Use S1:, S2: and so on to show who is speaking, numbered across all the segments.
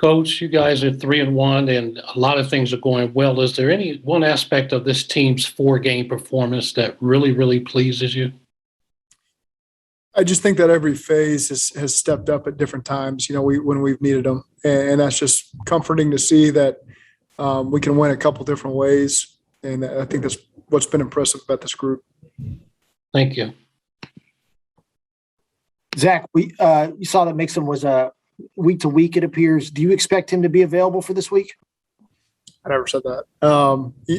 S1: Coach, you guys are 3-1, and a lot of things are going well. Is there any one aspect of this team's 4-game performance that really, really pleases you?
S2: I just think that every phase has stepped up at different times, when we've needed them. And that's just comforting to see that we can win a couple different ways. And I think that's what's been impressive about this group.
S1: Thank you.
S3: Zach, you saw that Mixon was week to week, it appears. Do you expect him to be available for this week?
S2: I never said that.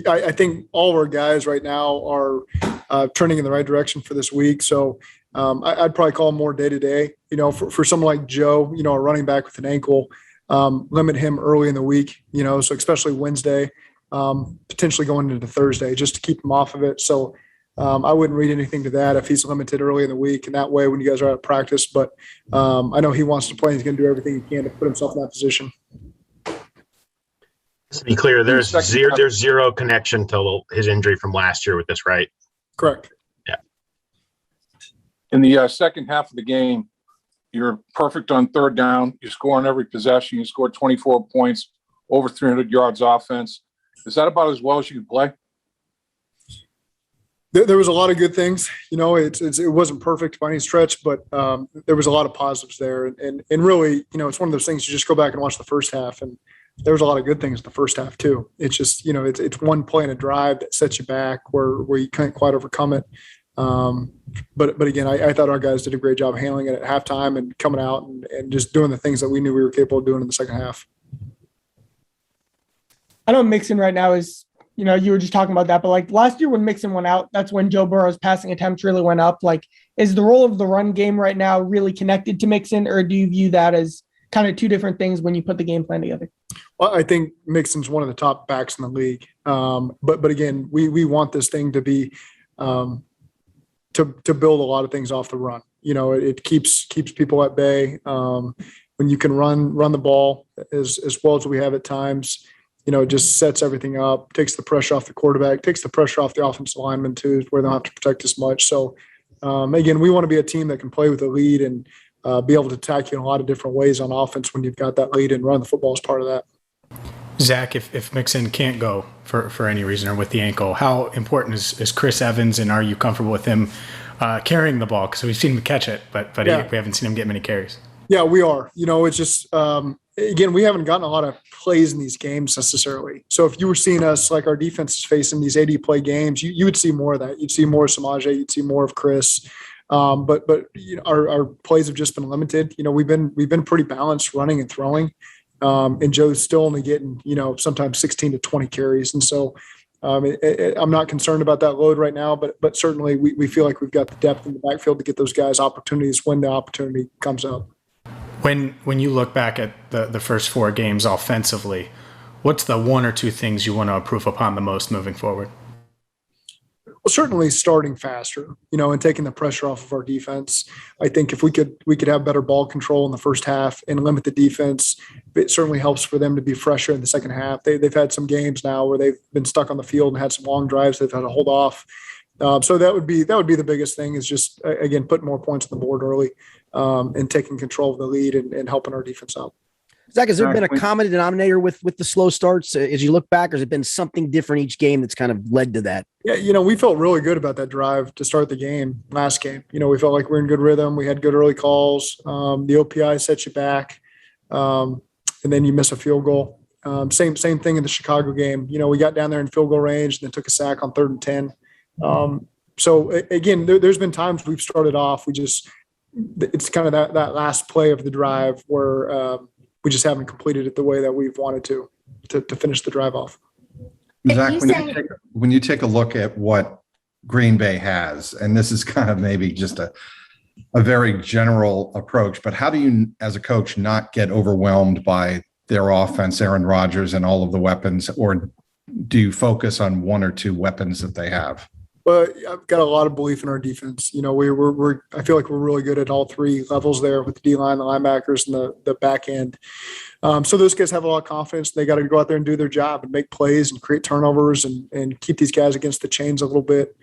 S2: I think all of our guys right now are turning in the right direction for this week. So I'd probably call him more day to day. For someone like Joe, a running back with an ankle, limit him early in the week. So especially Wednesday, potentially going into Thursday, just to keep him off of it. So I wouldn't read anything to that if he's limited early in the week, and that way when you guys are out of practice. But I know he wants to play. He's going to do everything he can to put himself in that position.
S4: To be clear, there's zero connection to his injury from last year with this, right?
S2: Correct.
S4: Yeah.
S5: In the second half of the game, you're perfect on third down. You score on every possession. You scored 24 points, over 300 yards offense. Is that about as well as you can play?
S2: There was a lot of good things. It wasn't perfect by any stretch, but there was a lot of positives there. And really, it's one of those things you just go back and watch the first half, and there was a lot of good things in the first half too. It's just, it's one play in a drive that sets you back where you can't quite overcome it. But again, I thought our guys did a great job handling it at halftime and coming out and just doing the things that we knew we were capable of doing in the second half.
S6: I know Mixon right now is, you were just talking about that, but like last year when Mixon went out, that's when Joe Burrow's passing attempts really went up. Like, is the role of the run game right now really connected to Mixon, or do you view that as kind of two different things when you put the game plan together?
S2: Well, I think Mixon's one of the top backs in the league. But again, we want this thing to be to build a lot of things off the run. It keeps people at bay. When you can run the ball as well as we have at times, it just sets everything up, takes the pressure off the quarterback, takes the pressure off the offensive lineman too, where they don't have to protect as much. So again, we want to be a team that can play with the lead and be able to attack you in a lot of different ways on offense when you've got that lead, and run the football as part of that.
S7: Zach, if Mixon can't go for any reason or with the ankle, how important is Chris Evans, and are you comfortable with him carrying the ball? Because we've seen him catch it, but
S2: Yeah.
S7: we haven't seen him get many carries.
S2: Yeah, we are. It's just, again, we haven't gotten a lot of plays in these games necessarily. So if you were seeing us, like our defense is facing these 80-play games, you would see more of that. You'd see more of Samaje. You'd see more of Chris. But our plays have just been limited. We've been pretty balanced running and throwing. And Joe's still only getting, sometimes 16 to 20 carries. And so I'm not concerned about that load right now, but certainly we feel like we've got the depth in the backfield to get those guys opportunities when the opportunity comes up.
S7: When you look back at the first 4 games offensively, what's the one or two things you want to improve upon the most moving forward?
S2: Well, certainly starting faster, and taking the pressure off of our defense. I think if we could have better ball control in the first half and limit the defense, it certainly helps for them to be fresher in the second half. They've had some games now where they've been stuck on the field and had some long drives they've had to hold off. So that would be the biggest thing, is just, again, putting more points on the board early, and taking control of the lead and helping our defense out.
S8: Zach, has there been a common denominator with the slow starts as you look back, or has it been something different each game that's kind of led to that?
S2: Yeah, we felt really good about that drive to start the game last game. We felt like we were in good rhythm. We had good early calls. The OPI set you back, and then you miss a field goal. Same thing in the Chicago game. We got down there in field goal range and then took a sack on 3rd and 10. So again, there's been times we've started off, it's kind of that last play of the drive where we just haven't completed it the way that we've wanted to finish the drive off.
S9: Zach, when you take a look at what Green Bay has, and this is kind of maybe just a very general approach, but how do you, as a coach, not get overwhelmed by their offense, Aaron Rodgers, and all of the weapons, or do you focus on one or two weapons that they have?
S2: Well, I've got a lot of belief in our defense. I feel like we're really good at all 3 levels there, with the D-line, the linebackers, and the back end. So those guys have a lot of confidence. They got to go out there and do their job and make plays and create turnovers and keep these guys against the chains a little bit.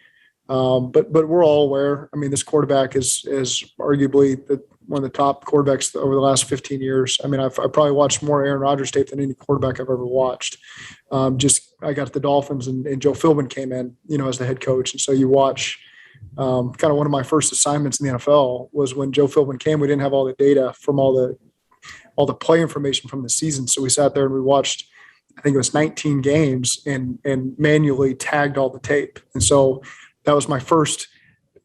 S2: But we're all aware. This quarterback is arguably one of the top quarterbacks over the last 15 years. I mean, I probably watched more Aaron Rodgers tape than any quarterback I've ever watched. I got the Dolphins and Joe Philbin came in, as the head coach. And so you watch kind of one of my first assignments in the NFL was when Joe Philbin came. We didn't have all the data from all the play information from the season. So we sat there and we watched, I think it was 19 games and manually tagged all the tape. And so that was my first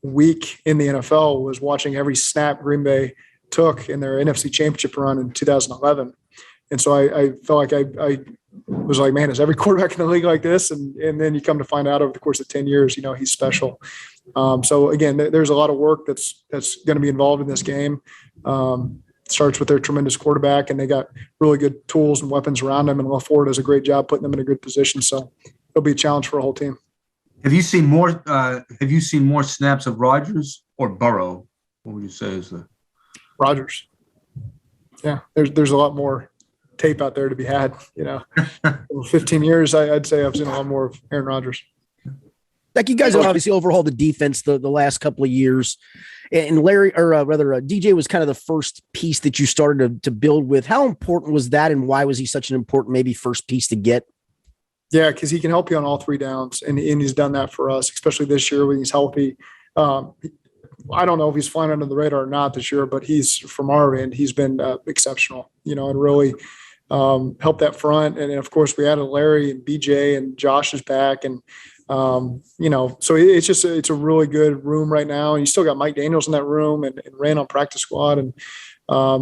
S2: week in the NFL, was watching every snap Green Bay took in their NFC Championship run in 2011. And so I felt like I was like, man, is every quarterback in the league like this? And then you come to find out over the course of 10 years, he's special. So again, there's a lot of work that's going to be involved in this game. Starts with their tremendous quarterback, and they got really good tools and weapons around them. And LaFleur does a great job putting them in a good position. So it'll be a challenge for a whole team.
S10: Have you seen more snaps of Rodgers or Burrow? What would you say is the
S2: Rodgers? Yeah, there's a lot more tape out there to be had. 15 years, I'd say I've seen a lot more of Aaron Rodgers.
S8: Like, you guys have obviously overhauled the defense the last couple of years, and DJ was kind of the first piece that you started to build with. How important was that, and why was he such an important maybe first piece to get?
S2: Yeah, because he can help you on all three downs, and he's done that for us, especially this year when he's healthy. I don't know if he's flying under the radar or not this year, but from our end, he's been exceptional, and really helped that front. And then, of course, we added Larry and BJ, and Josh is back. And, so it's a really good room right now. And you still got Mike Daniels in that room and ran on practice squad. And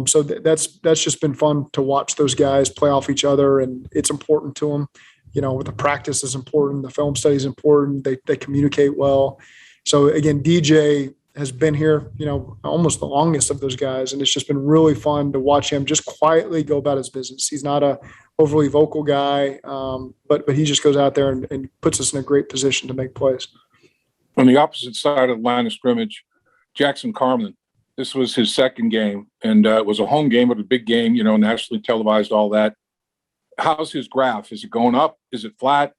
S2: so that's just been fun to watch those guys play off each other. And it's important to them. The practice is important. The film study is important. They communicate well. So again, DJ has been here, almost the longest of those guys. And it's just been really fun to watch him just quietly go about his business. He's not a overly vocal guy, but he just goes out there and puts us in a great position to make plays.
S5: On the opposite side of the line of scrimmage, Jackson Carman, this was his second game, and it was a home game, but a big game, nationally televised, all that. How's his graph? Is it going up? Is it flat?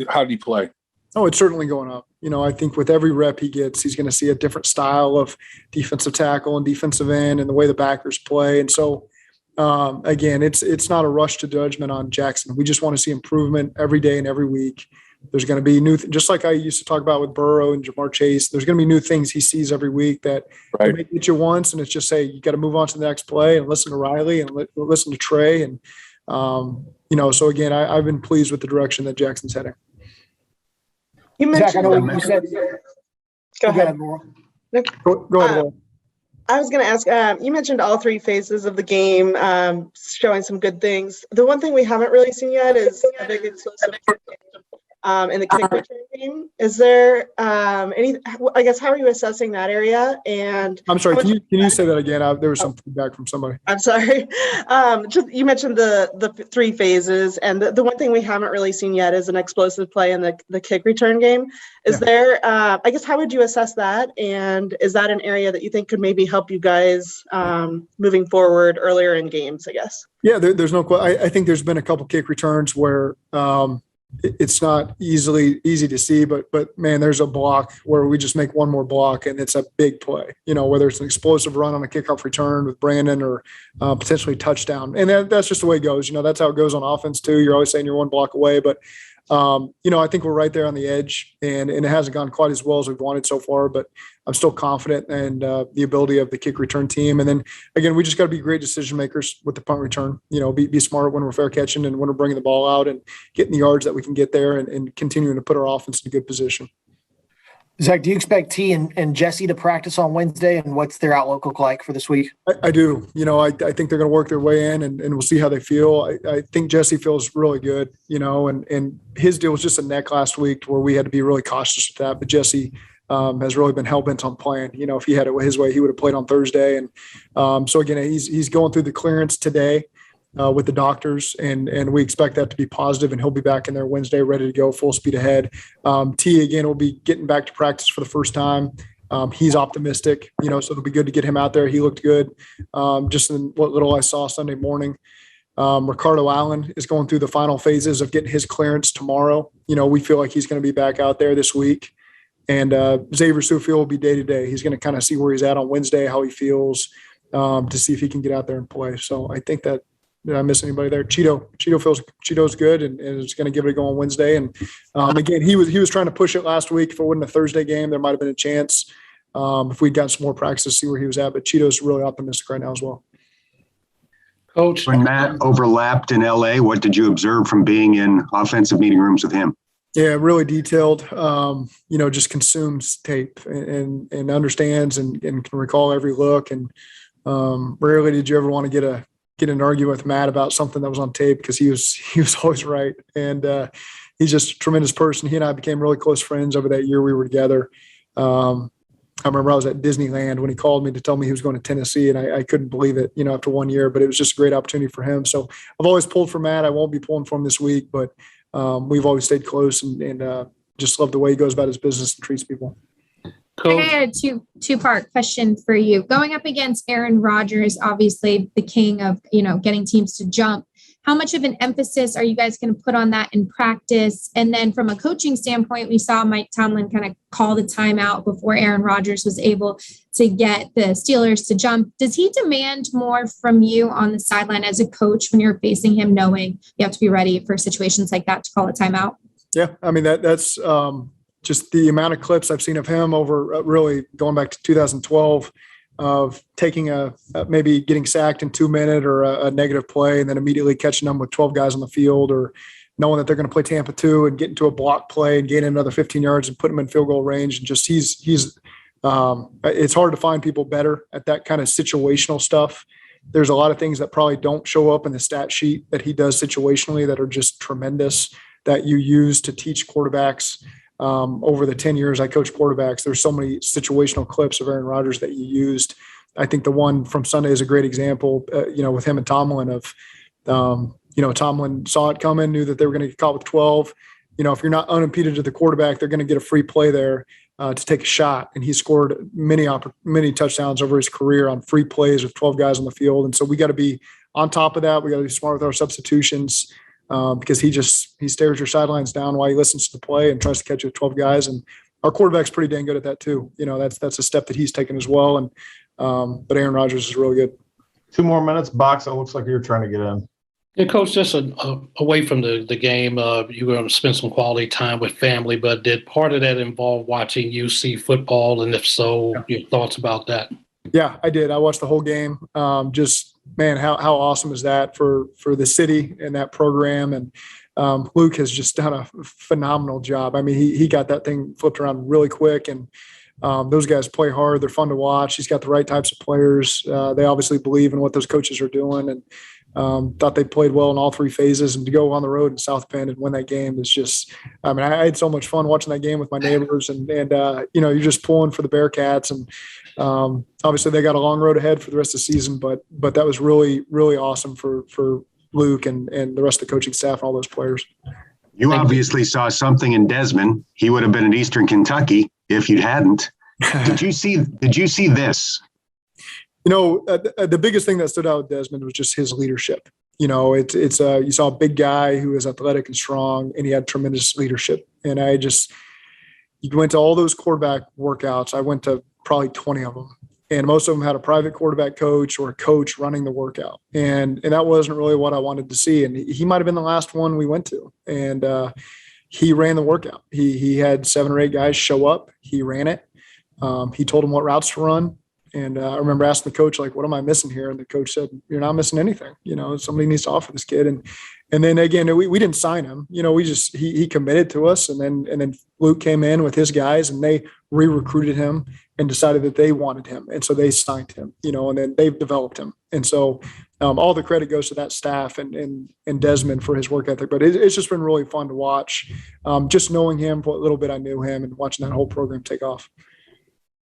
S5: How did he play?
S2: Oh, it's certainly going up. I think with every rep he gets, he's going to see a different style of defensive tackle and defensive end and the way the backers play. And so, again, it's not a rush to judgment on Jackson. We just want to see improvement every day and every week. There's going to be new, just like I used to talk about with Burrow and Jamar Chase, there's going to be new things he sees every week that may get you once. And it's just say, you got to move on to the next play and listen to Riley and listen to Trey. And, so again, I've been pleased with the direction that Jackson's heading.
S3: You mentioned, Zach, I know you said.
S11: Go ahead.
S2: Go ahead.
S11: I was going to ask, you mentioned all three phases of the game, showing some good things. The one thing we haven't really seen yet is a big explosive in the kick return game. Is there any, I guess, how are you assessing that area? And
S2: I'm sorry, can you say that again? There was some feedback from somebody.
S11: I'm sorry. You mentioned the three phases, and the one thing we haven't really seen yet is an explosive play in the kick return game. Is there, I guess, how would you assess that? And is that an area that you think could maybe help you guys moving forward earlier in games, I guess?
S2: Yeah, there's no question. I think there's been a couple kick returns where it's not easy to see, but man, there's a block where we just make one more block and it's a big play, whether it's an explosive run on a kickoff return with Brandon or potentially touchdown. And that's just the way it goes. That's how it goes on offense too. You're always saying you're one block away, but I think we're right there on the edge, and it hasn't gone quite as well as we've wanted so far, but I'm still confident in the ability of the kick return team. And then again, we just got to be great decision makers with the punt return, be smart when we're fair catching and when we're bringing the ball out and getting the yards that we can get there and continuing to put our offense in a good position.
S3: Zach, do you expect Tee and Jessie to practice on Wednesday, and what's their outlook look like for this week?
S2: I do. I think they're going to work their way in, and we'll see how they feel. I think Jessie feels really good, and his deal was just a neck last week where we had to be really cautious with that. But Jessie has really been hell-bent on playing. If he had it his way, he would have played on Thursday. And so, again, he's going through the clearance today with the doctors, and we expect that to be positive, and he'll be back in there Wednesday ready to go full speed ahead. Tee, again, will be getting back to practice for the first time. He's optimistic, so it'll be good to get him out there. He looked good just in what little I saw Sunday morning. Ricardo Allen is going through the final phases of getting his clearance tomorrow. We feel like he's going to be back out there this week. And Xavier Sufield will be day to day. He's going to kind of see where he's at on Wednesday, how he feels. to see if he can get out there and play. So I think that, did I miss anybody there? Chido's good and is going to give it a go on Wednesday. And again, he was trying to push it last week. If it wasn't a Thursday game, there might have been a chance if we'd got some more practice to see where he was at. But Chido's really optimistic right now as well.
S1: Coach,
S12: when Matt overlapped in LA, what did you observe from being in offensive meeting rooms with him?
S2: Yeah, really detailed, just consumes tape and understands and can recall every look. And rarely did you ever want to get an argument with Matt about something that was on tape, because he was always right. And he's just a tremendous person. He and I became really close friends over that year we were together. I remember I was at Disneyland when he called me to tell me he was going to Tennessee, and I couldn't believe it, after 1 year, but it was just a great opportunity for him. So I've always pulled for Matt. I won't be pulling for him this week, but we've always stayed close and just love the way he goes about his business and treats people.
S1: Coach,
S13: I had a two-part question for you. Going up against Aaron Rodgers, obviously the king of, getting teams to jump. How much of an emphasis are you guys going to put on that in practice? And then from a coaching standpoint, we saw Mike Tomlin kind of call the timeout before Aaron Rodgers was able to get the Steelers to jump. Does he demand more from you on the sideline as a coach when you're facing him, knowing you have to be ready for situations like that to call a timeout?
S2: Yeah, I mean, that's just the amount of clips I've seen of him over really going back to 2012 of taking maybe getting sacked in 2 minutes or a negative play and then immediately catching them with 12 guys on the field, or knowing that they're going to play Tampa 2 and get into a block play and gain another 15 yards and put them in field goal range. And just it's hard to find people better at that kind of situational stuff. There's a lot of things that probably don't show up in the stat sheet that he does situationally that are just tremendous that you use to teach quarterbacks. Over the 10 years I coached quarterbacks, there's so many situational clips of Aaron Rodgers that you used. I think the one from Sunday is a great example, with him and Tomlin of, Tomlin saw it coming, knew that they were going to get caught with 12. If you're not unimpeded to the quarterback, they're going to get a free play there to take a shot. And he scored many touchdowns over his career on free plays with 12 guys on the field. And so we got to be on top of that. We got to be smart with our substitutions. Because he stares your sidelines down while he listens to the play and tries to catch you with 12 guys. And our quarterback's pretty dang good at that too. That's a step that he's taken as well. And but Aaron Rodgers is really good.
S4: 2 more minutes, Box. It looks like you're trying to get in.
S1: Yeah, Coach, just away from the game, you were going to spend some quality time with family, but did part of that involve watching UC football? And if so, your thoughts about that?
S2: Yeah, I did. I watched the whole game. Man, how awesome is that for the city and that program? And Luke has just done a phenomenal job. I mean, he got that thing flipped around really quick, and those guys play hard. They're fun to watch. He's got the right types of players. They obviously believe in what those coaches are doing, and thought they played well in all 3 phases. And to go on the road in South Bend and win that game is just, I mean, I had so much fun watching that game with my neighbors, and you're just pulling for the Bearcats. And obviously they got a long road ahead for the rest of the season, but that was really, really awesome for Luke and the rest of the coaching staff and all those players.
S12: You obviously saw something in Desmond. He would have been in Eastern Kentucky if you hadn't. Did you see this?
S2: The biggest thing that stood out with Desmond was just his leadership. You saw a big guy who was athletic and strong, and he had tremendous leadership. And you went to all those quarterback workouts. I went to probably 20 of them, and most of them had a private quarterback coach or a coach running the workout. And that wasn't really what I wanted to see. And he might've been the last one we went to. And he ran the workout. He had 7 or 8 guys show up. He ran it. He told them what routes to run. And I remember asking the coach, like, what am I missing here? And the coach said, you're not missing anything. Somebody needs to offer this kid. And then again, we didn't sign him. He committed to us. And then Luke came in with his guys, and they re-recruited him and decided that they wanted him. And so they signed him, and then they've developed him. And so all the credit goes to that staff and Desmond for his work ethic. But it's just been really fun to watch, just knowing him for what little bit I knew him and watching that whole program take off.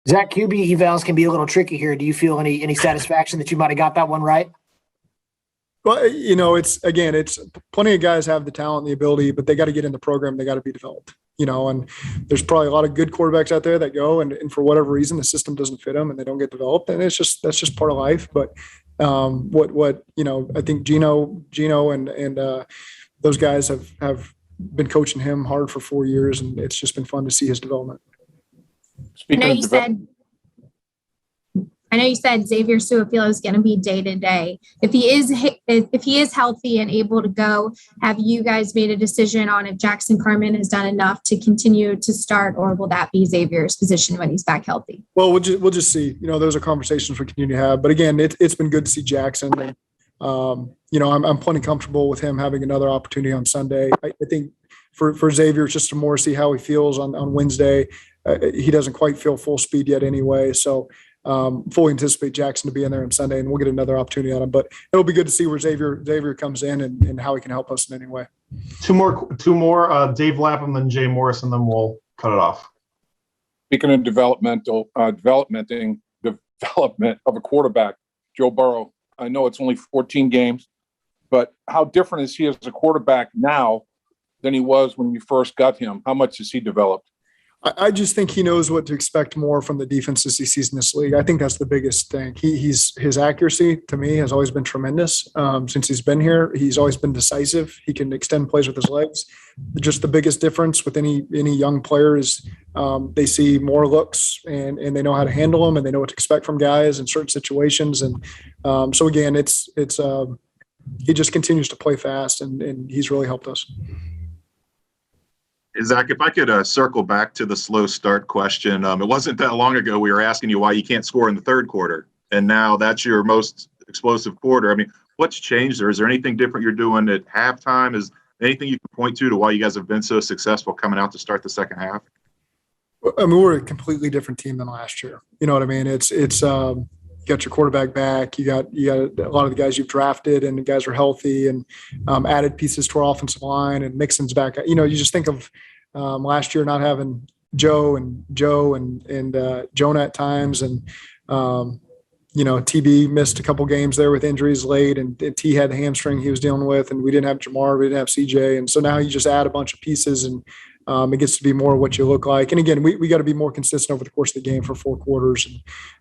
S3: Zach, QB evals can be a little tricky here. Do you feel any satisfaction that you might have got that one right?
S2: Well, it's plenty of guys have the talent and the ability, but they got to get in the program. They got to be developed, and there's probably a lot of good quarterbacks out there that go and for whatever reason, the system doesn't fit them and they don't get developed. And that's just part of life. But I think Gino and those guys have been coaching him hard for 4 years, and it's just been fun to see his development.
S13: I know you said I know you said Xavier Su'a-Filo is going to be day to day. If he is healthy and able to go, have you guys made a decision on if Jackson Carman has done enough to continue to start, or will that be Xavier's position when he's back healthy?
S2: Well, we'll just see. Those are conversations we continue to have. But again, it's been good to see Jackson. And, I'm plenty comfortable with him having another opportunity on Sunday. I think for Xavier, it's just to more see how he feels on Wednesday. He doesn't quite feel full speed yet anyway. So fully anticipate Jackson to be in there on Sunday, and we'll get another opportunity on him. But it'll be good to see where Xavier comes in and how he can help us in any way.
S14: Two more. Dave Lapham, then Jay Morris, and then we'll cut it off.
S5: Speaking of development of a quarterback, Joe Burrow. I know it's only 14 games, but how different is he as a quarterback now than he was when you first got him? How much has he developed?
S2: I just think he knows what to expect more from the defenses he sees in this league. I think that's the biggest thing. His accuracy to me has always been tremendous since he's been here. He's always been decisive. He can extend plays with his legs. Just the biggest difference with any young player is they see more looks and they know how to handle them, and they know what to expect from guys in certain situations. And so again, it's he just continues to play fast, and he's really helped us.
S15: Zach, if I could circle back to the slow start question. It wasn't that long ago we were asking you why you can't score in the third quarter, and now that's your most explosive quarter. I mean, what's changed there? Is there anything different you're doing at halftime? Is anything you can point to why you guys have been so successful coming out to start the second half?
S2: I mean, we're a completely different team than last year. You know what I mean? It's you got your quarterback back. You got a lot of the guys you've drafted, and the guys are healthy, and added pieces to our offensive line, and Mixon's back. You just think of last year not having Joe and Jonah at times, and TB missed a couple games there with injuries late, and T had the hamstring he was dealing with, and we didn't have Jamar, we didn't have CJ, and so now you just add a bunch of pieces, and it gets to be more what you look like. And again, we got to be more consistent over the course of the game for 4 quarters.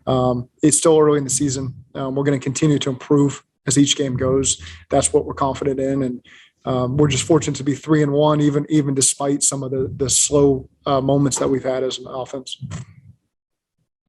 S2: And it's still early in the season. We're going to continue to improve as each game goes. That's what we're confident in. And we're just fortunate to be 3-1, even despite some of the slow moments that we've had as an offense.